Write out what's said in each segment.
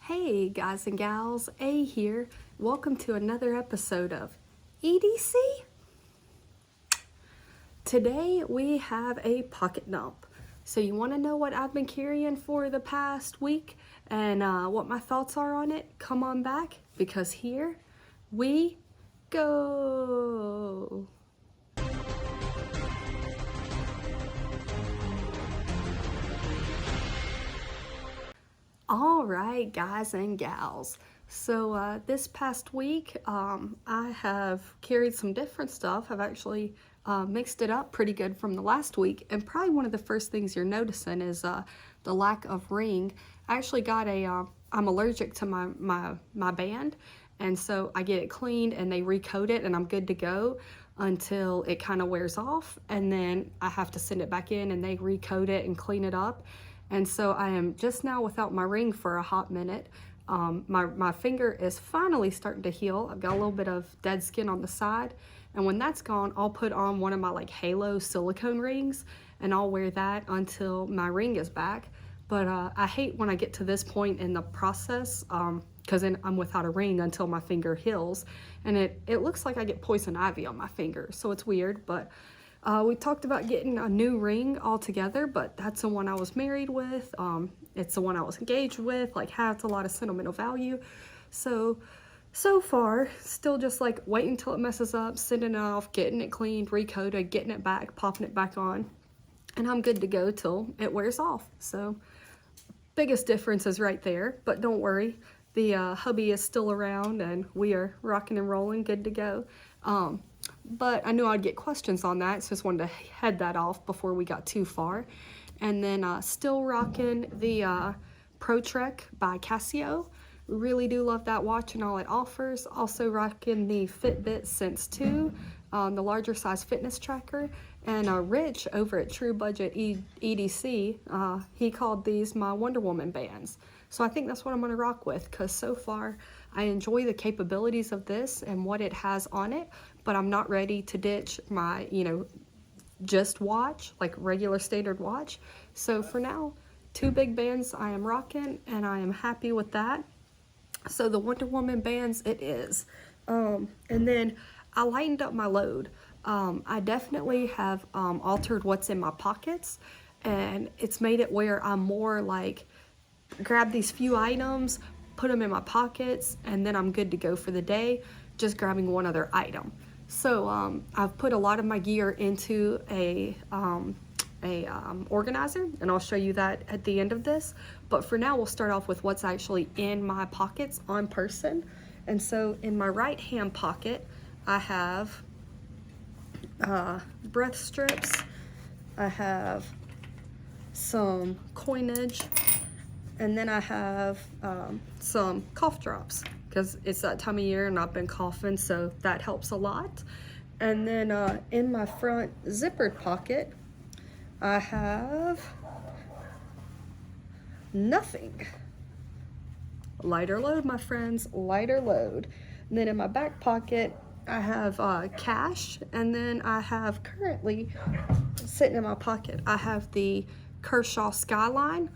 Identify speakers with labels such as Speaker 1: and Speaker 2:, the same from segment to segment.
Speaker 1: Hey guys and gals, A here. Welcome to another episode of EDC. Today we have a pocket dump. So you want to know what I've been carrying for the past week and what my thoughts are on it? Come on back because here we go. All right, guys and gals. So this past week, I have carried some different stuff. I've actually mixed it up pretty good from the last week. And probably one of the first things you're noticing is the lack of ring. I actually got I'm allergic to my band. And so I get it cleaned and they recoat it and I'm good to go until it kind of wears off. And then I have to send it back in and they recoat it and clean it up. And so I am just now without my ring for a hot minute. My finger is finally starting to heal. I've got a little bit of dead skin on the side. And when that's gone, I'll put on one of my like halo silicone rings and I'll wear that until my ring is back. But I hate when I get to this point in the process because then I'm without a ring until my finger heals. And it looks like I get poison ivy on my finger. So it's weird, but we talked about getting a new ring altogether, but that's the one I was married with. It's the one I was engaged with, like has a lot of sentimental value. So far, still just like waiting until it messes up, sending it off, getting it cleaned, recoated, getting it back, popping it back on. And I'm good to go till it wears off. So biggest difference is right there, but don't worry. The hubby is still around and we are rocking and rolling, good to go. But I knew I'd get questions on that, so just wanted to head that off before we got too far. And then still rocking the Pro Trek by Casio. Really do love that watch and all it offers. Also rocking the Fitbit Sense 2, the larger size fitness tracker. And Rich over at True Budget EDC, he called these my Wonder Woman bands. So I think that's what I'm going to rock with because so far I enjoy the capabilities of this and what it has on it, but I'm not ready to ditch my, just watch, like regular standard watch. So for now, 2 big bands I am rocking and I am happy with that. So the Wonder Woman bands it is. And then I lightened up my load. I definitely have altered what's in my pockets and it's made it where I'm more like grab these few items, put them in my pockets, and then I'm good to go for the day, just grabbing one other item. So I've put a lot of my gear into a organizer, and I'll show you that at the end of this. But for now, we'll start off with what's actually in my pockets on person. And so in my right hand pocket, I have breath strips, I have some coinage, and then I have some cough drops because it's that time of year and I've been coughing, so that helps a lot. And then in my front zippered pocket, I have nothing. Lighter load, my friends, lighter load. And then in my back pocket, I have cash, and then I have currently sitting in my pocket, I have the Kershaw Skyline.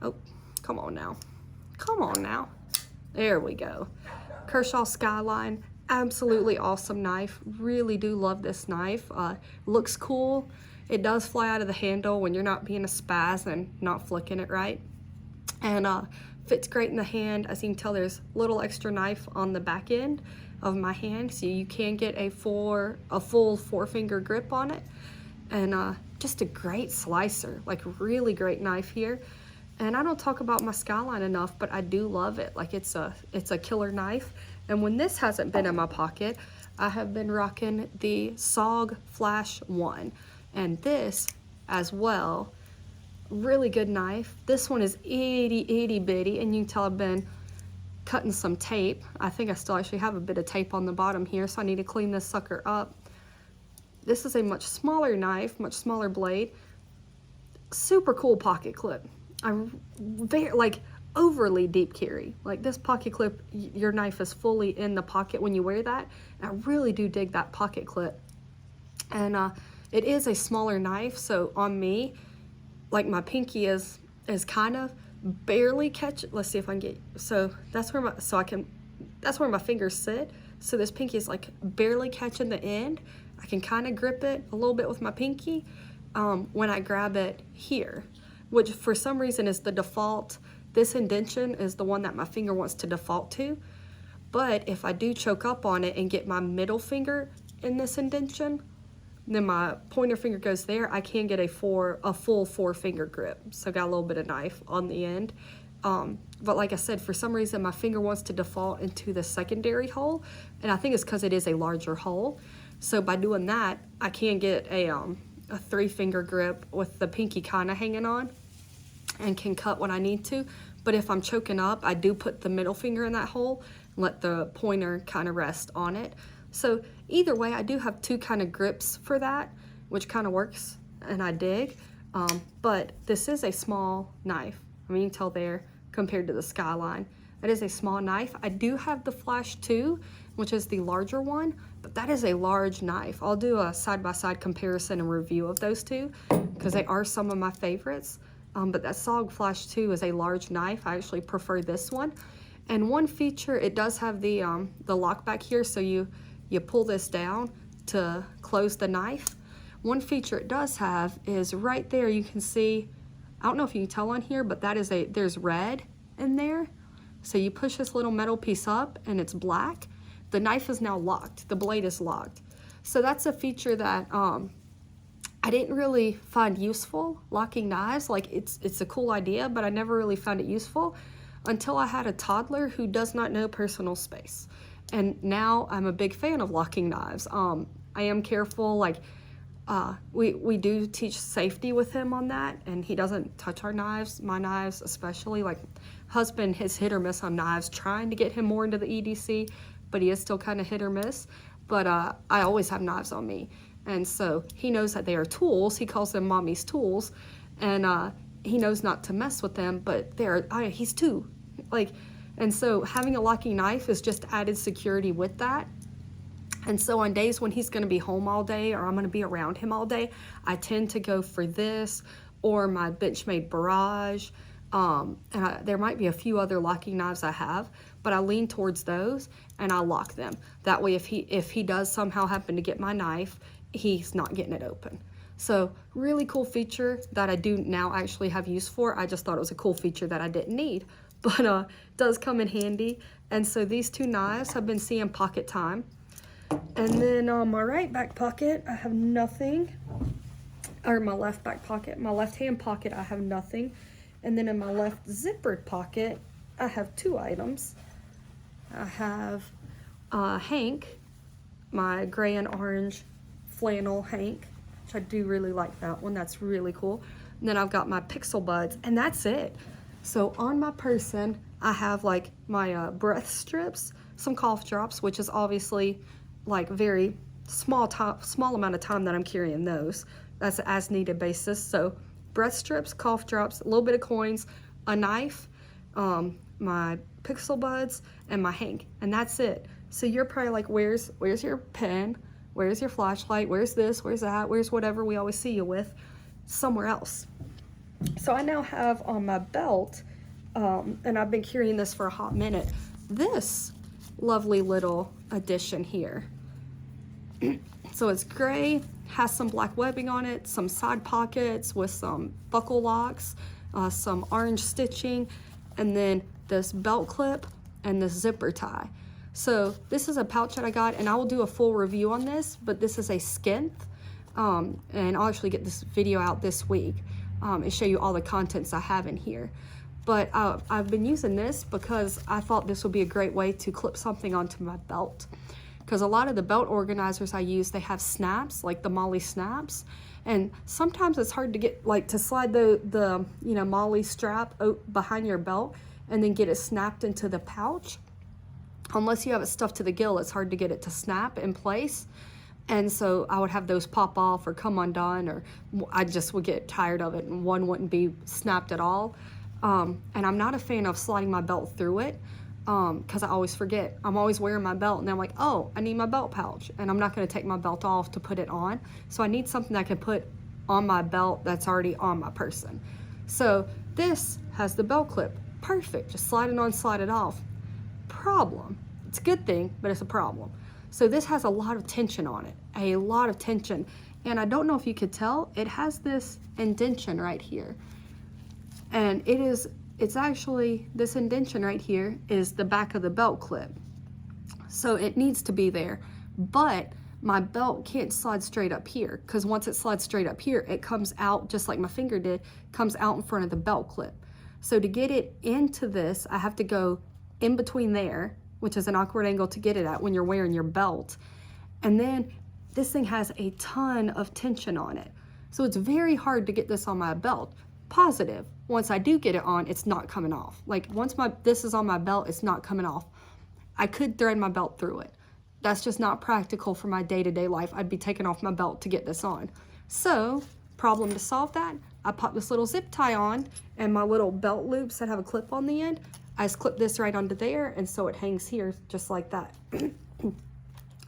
Speaker 1: Oh, come on now. Come on now. There we go. Kershaw Skyline. Absolutely awesome knife. Really do love this knife. Looks cool. It does fly out of the handle when you're not being a spaz and not flicking it right. And fits great in the hand. As you can tell, there's little extra knife on the back end of my hand, so you can get a full 4-finger grip on it. And just a great slicer. Like really great knife here. And I don't talk about my Skyline enough, but I do love it. Like it's a killer knife. And when this hasn't been in my pocket, I have been rocking the SOG Flash 1. And this as well, really good knife. This one is itty bitty, and you can tell I've been cutting some tape. I think I still actually have a bit of tape on the bottom here, so I need to clean this sucker up. This is a much smaller knife, much smaller blade. Super cool pocket clip. I'm very, like, overly deep carry. Like this pocket clip, your knife is fully in the pocket when you wear that. And I really do dig that pocket clip. And it is a smaller knife, so on me, like my pinky is kind of barely catch it. Let's see if I can get, so that's where that's where my fingers sit. So this pinky is like barely catching the end. I can kind of grip it a little bit with my pinky when I grab it here, which for some reason is the default. This indentation is the one that my finger wants to default to. But if I do choke up on it and get my middle finger in this indentation, then my pointer finger goes there, I can get a full 4-finger grip. So I got a little bit of knife on the end. But like I said, for some reason my finger wants to default into the secondary hole, and I think it's because it is a larger hole. So by doing that, I can get a 3-finger grip with the pinky kind of hanging on and can cut when I need to. But if I'm choking up, I do put the middle finger in that hole and let the pointer kind of rest on it. So either way, I do have 2 kind of grips for that, which kind of works and I dig. But this is a small knife. I mean, you can tell there compared to the Skyline. That is a small knife. I do have the Flash 2, which is the larger one, but that is a large knife. I'll do a side-by-side comparison and review of those two because they are some of my favorites. But that SOG Flash 2 is a large knife. I actually prefer this one. And one feature, it does have the lock back here, so you pull this down to close the knife. One feature it does have is right there you can see, I don't know if you can tell on here, but that is there's red in there. So you push this little metal piece up and it's black. The knife is now locked, the blade is locked. So that's a feature that I didn't really find useful, locking knives. Like it's a cool idea, but I never really found it useful until I had a toddler who does not know personal space. And now I'm a big fan of locking knives. I am careful, like we do teach safety with him on that, and he doesn't touch our knives, my knives especially. Like husband is hit or miss on knives, trying to get him more into the EDC, but he is still kind of hit or miss. But I always have knives on me. And so he knows that they are tools. He calls them mommy's tools. And he knows not to mess with them, but he's 2. And so having a locking knife is just added security with that. And so on days when he's gonna be home all day or I'm gonna be around him all day, I tend to go for this or my Benchmade Barrage. There might be a few other locking knives I have, but I lean towards those and I lock them. That way if he does somehow happen to get my knife, he's not getting it open. So really cool feature that I do now actually have use for. I just thought it was a cool feature that I didn't need, but does come in handy. And so these 2 knives have been seeing pocket time. And then on my right back pocket, I have nothing. Or my left back pocket, my left hand pocket, I have nothing. And then in my left zippered pocket, I have 2 items. I have Hank, my gray and orange flannel Hank, which I do really like that one. That's really cool. And then I've got my Pixel Buds, and that's it. So on my person, I have like my breath strips, some cough drops, which is obviously like very small amount of time that I'm carrying those. That's an as needed basis. So breath strips, cough drops, a little bit of coins, a knife, my Pixel Buds, and my Hank, and that's it. So you're probably like, where's your pen? Where's your flashlight? Where's this? Where's that? Where's whatever we always see you with? Somewhere else. So I now have on my belt, and I've been carrying this for a hot minute, this lovely little addition here. So it's gray, has some black webbing on it, some side pockets with some buckle locks, some orange stitching, and then this belt clip and this zipper tie. So this is a pouch that I got, and I will do a full review on this, but this is a Skinth, and I'll actually get this video out this week and show you all the contents I have in here. But I've been using this because I thought this would be a great way to clip something onto my belt. Because a lot of the belt organizers I use, they have snaps, like the MOLLE snaps, and sometimes it's hard to get, like, to slide the MOLLE strap behind your belt and then get it snapped into the pouch. Unless you have it stuffed to the gill, it's hard to get it to snap in place. And so I would have those pop off or come undone, or I just would get tired of it and one wouldn't be snapped at all. And I'm not a fan of sliding my belt through it because I always forget. I'm always wearing my belt and I'm like, oh, I need my belt pouch, and I'm not going to take my belt off to put it on. So I need something I can put on my belt that's already on my person. So This has the belt clip. Perfect, just slide it on, slide it off. Problem, it's a good thing, but it's a problem. So this has a lot of tension on it, a lot of tension. And I don't know if you could tell, it has this indentation right here. And it's actually, this indentation right here is the back of the belt clip. So it needs to be there, but my belt can't slide straight up here, because once it slides straight up here, it comes out just like my finger did, comes out in front of the belt clip. So to get it into this, I have to go in between there, which is an awkward angle to get it at when you're wearing your belt. And then this thing has a ton of tension on it. So it's very hard to get this on my belt. Positive, once I do get it on, it's not coming off. Like once this is on my belt, it's not coming off. I could thread my belt through it. That's just not practical for my day-to-day life. I'd be taking off my belt to get this on. So, problem to solve that, I pop this little zip tie on, and my little belt loops that have a clip on the end, I just clip this right onto there, and so it hangs here just like that.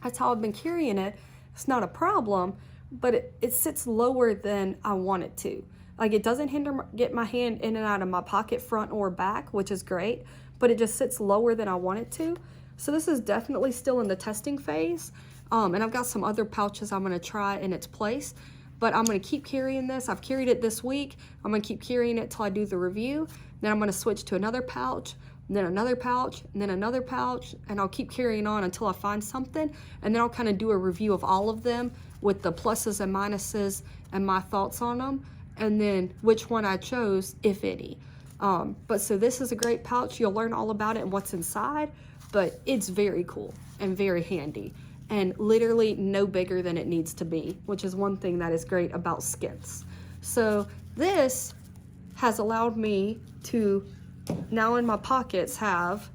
Speaker 1: That's how I've been carrying it. It's not a problem, but it sits lower than I want it to. Like it doesn't get my hand in and out of my pocket front or back, which is great, but it just sits lower than I want it to. So this is definitely still in the testing phase. And I've got some other pouches I'm gonna try in its place, but I'm gonna keep carrying this. I've carried it this week. I'm gonna keep carrying it till I do the review. Then I'm gonna switch to another pouch, and then another pouch, and then another pouch, and I'll keep carrying on until I find something. And then I'll kind of do a review of all of them with the pluses and minuses and my thoughts on them, and then which one I chose, if any. But so this is a great pouch. You'll learn all about it and what's inside, but it's very cool and very handy and literally no bigger than it needs to be, which is one thing that is great about Skinths. So this has allowed me to now in my pockets have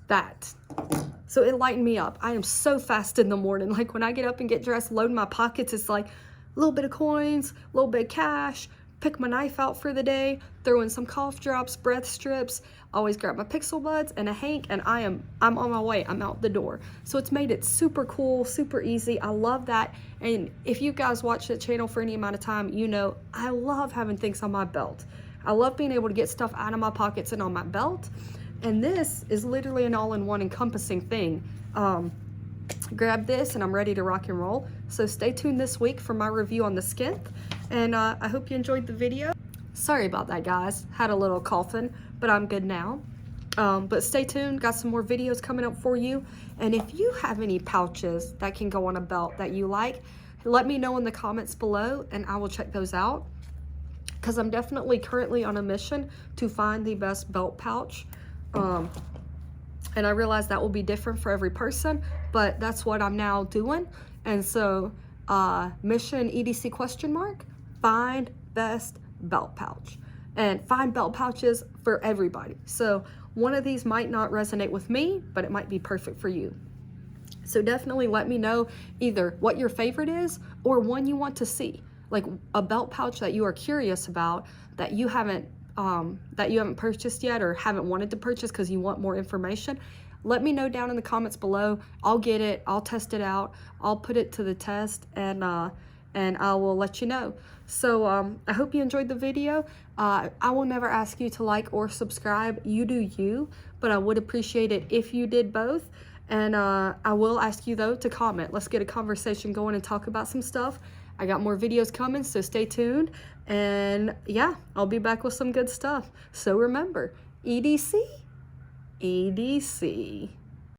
Speaker 1: that. So it lightened me up. I am so fast in the morning. Like when I get up and get dressed, load my pockets, it's like a little bit of coins, a little bit of cash, pick my knife out for the day, throw in some cough drops, breath strips, always grab my Pixel Buds and a Hank, and I'm on my way, I'm out the door. So it's made it super cool, super easy. I love that. And if you guys watch the channel for any amount of time, you know I love having things on my belt. I love being able to get stuff out of my pockets and on my belt. And this is literally an all-in-one encompassing thing. Grab this and I'm ready to rock and roll. So stay tuned this week for my review on the Skinth. And I hope you enjoyed the video. Sorry about that, guys. Had a little coughing, but I'm good now. But stay tuned. Got some more videos coming up for you. And if you have any pouches that can go on a belt that you like, let me know in the comments below and I will check those out. Because I'm definitely currently on a mission to find the best belt pouch. And I realize that will be different for every person, but that's what I'm now doing. And so mission EDC question mark, find best belt pouch, and find belt pouches for everybody. So one of these might not resonate with me, but it might be perfect for you. So definitely let me know either what your favorite is or one you want to see, like a belt pouch that you are curious about that you haven't purchased yet or haven't wanted to purchase because you want more information. Let me know down in the comments below. I'll get it, I'll test it out, I'll put it to the test, and I will let you know. So I hope you enjoyed the video. I will never ask you to like or subscribe. You do you, but I would appreciate it if you did both. And I will ask you though to comment. Let's get a conversation going and talk about some stuff. I got more videos coming, so stay tuned. And yeah, I'll be back with some good stuff. So remember, EDC, EDC.